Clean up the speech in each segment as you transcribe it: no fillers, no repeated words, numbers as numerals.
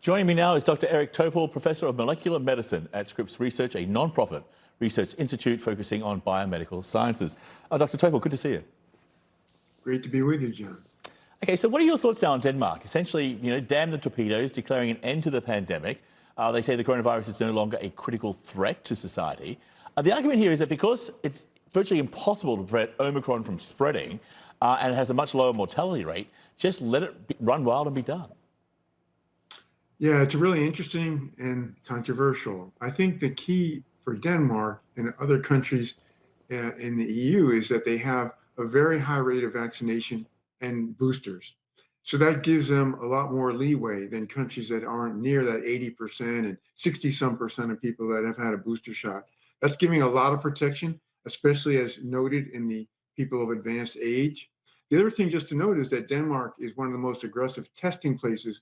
Joining me now is Dr. Eric Topol, Professor of Molecular Medicine at Scripps Research, a non-profit research institute focusing on biomedical sciences. Dr. Topol, good to see you. Great to be with you, John. Okay, so what are your thoughts now on Denmark? Essentially, damn the torpedoes, declaring an end to the pandemic. They say the coronavirus is no longer a critical threat to society. The argument here is that because it's virtually impossible to prevent Omicron from spreading and it has a much lower mortality rate, just let it run wild and be done. Yeah, it's really interesting and controversial. I think the key for Denmark and other countries in the EU is that they have a very high rate of vaccination and boosters. So that gives them a lot more leeway than countries that aren't near that 80% and 60-some% of people that have had a booster shot. That's giving a lot of protection, especially as noted in the people of advanced age. The other thing just to note is that Denmark is one of the most aggressive testing places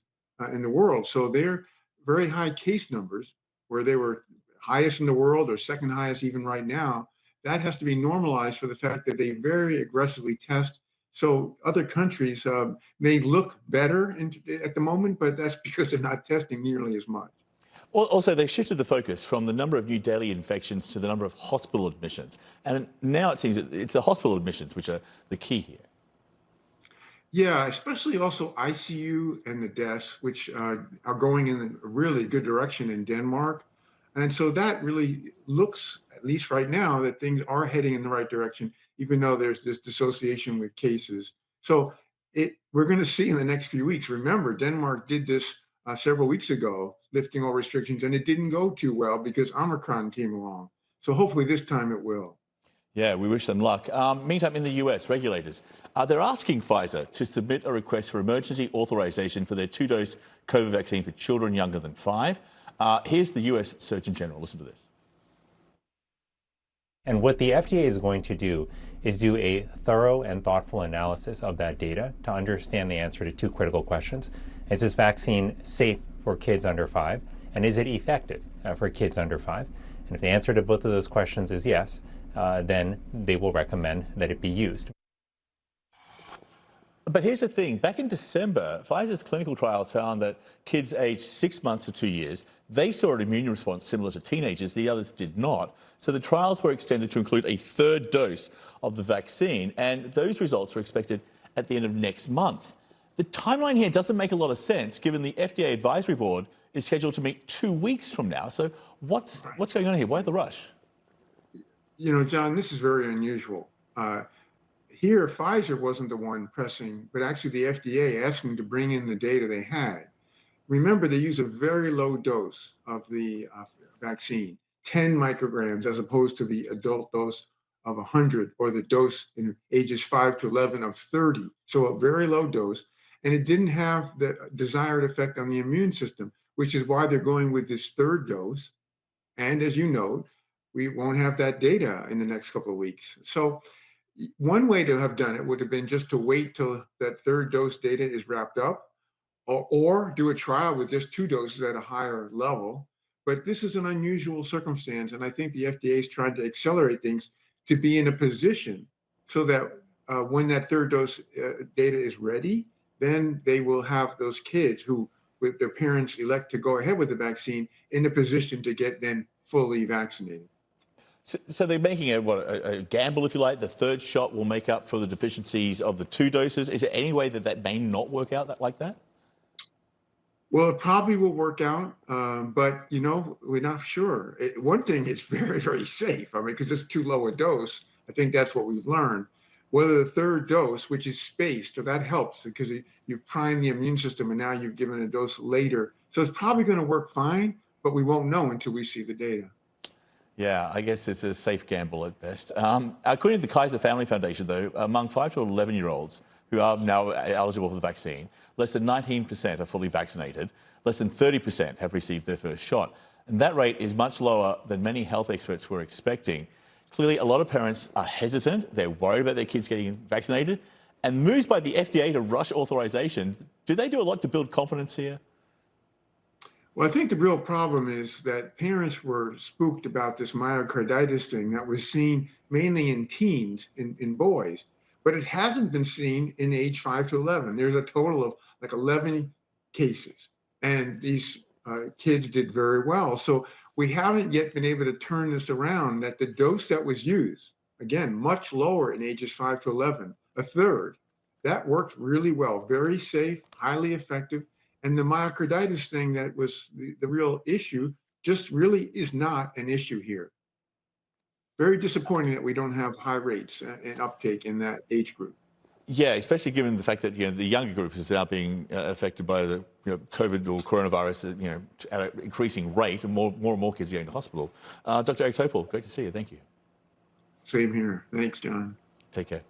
in the world. So their very high case numbers, where they were highest in the world or second highest even right now, that has to be normalized for the fact that they very aggressively test. So other countries may look better at the moment, but that's because they're not testing nearly as much. Also, they've shifted the focus from the number of new daily infections to the number of hospital admissions. And now it seems it's the hospital admissions which are the key here. Yeah, especially also ICU and the deaths, which are going in a really good direction in Denmark. And so that really looks, at least right now, that things are heading in the right direction, even though there's this dissociation with cases. So we're going to see in the next few weeks. Remember, Denmark did this several weeks ago, lifting all restrictions, and it didn't go too well because Omicron came along. So hopefully this time it will. Yeah, we wish them luck. Meantime, in the US, regulators, they're asking Pfizer to submit a request for emergency authorization for their 2-dose COVID vaccine for children younger than 5. Here's the US Surgeon General. Listen to this. And what the FDA is going to do is do a thorough and thoughtful analysis of that data to understand the answer to 2 critical questions. Is this vaccine safe for kids under 5? And is it effective for kids under 5? And if the answer to both of those questions is yes, then they will recommend that it be used. But here's the thing. Back in December, Pfizer's clinical trials found that kids aged 6 months to 2 years, they saw an immune response similar to teenagers. The others did not. So the trials were extended to include a 3rd dose of the vaccine, and those results were expected at the end of next month. The timeline here doesn't make a lot of sense, given the FDA advisory board is scheduled to meet 2 weeks from now. So what's going on here? Why the rush? You know, John, this is very unusual. Here, Pfizer wasn't the one pressing, but actually the FDA asking to bring in the data they had. Remember, they use a very low dose of the vaccine, 10 micrograms, as opposed to the adult dose of 100, or the dose in ages 5 to 11 of 30. So a very low dose. And it didn't have the desired effect on the immune system, which is why they're going with this 3rd dose. And as you know, we won't have that data in the next couple of weeks. So one way to have done it would have been just to wait till that 3rd dose data is wrapped up, or do a trial with just 2 doses at a higher level. But this is an unusual circumstance, and I think the FDA is trying to accelerate things to be in a position so that when that 3rd dose data is ready, then they will have those kids who, with their parents, elect to go ahead with the vaccine in a position to get them fully vaccinated. So they're making a gamble, if you like. The 3rd shot will make up for the deficiencies of the 2 doses. Is there any way that may not work out like that? Well, it probably will work out, but, we're not sure. One thing, it's very, very safe. I mean, because it's too low a dose. I think that's what we've learned. Whether the 3rd dose, which is spaced, so that helps because you've primed the immune system and now you've given a dose later. So it's probably going to work fine, but we won't know until we see the data. Yeah, I guess it's a safe gamble at best. According to the Kaiser Family Foundation, though, among 5 to 11-year-olds who are now eligible for the vaccine, less than 19% are fully vaccinated. Less than 30% have received their 1st shot. And that rate is much lower than many health experts were expecting. Clearly, a lot of parents are hesitant. They're worried about their kids getting vaccinated. And moves by the FDA to rush authorization, do they do a lot to build confidence here? Well, I think the real problem is that parents were spooked about this myocarditis thing that was seen mainly in teens, in boys, but it hasn't been seen in age 5 to 11. There's a total of like 11 cases. and these kids did very well. So we haven't yet been able to turn this around, that the dose that was used, again, much lower in ages 5 to 11, a third, that worked really well, very safe, highly effective. And the myocarditis thing that was the real issue just really is not an issue here. Very disappointing that we don't have high rates and uptake in that age group. Yeah, especially given the fact that the younger group is now being affected by the COVID or coronavirus, at an increasing rate, and more and more kids are going to hospital. Dr. Eric Topol, great to see you. Thank you. Same here. Thanks, John. Take care.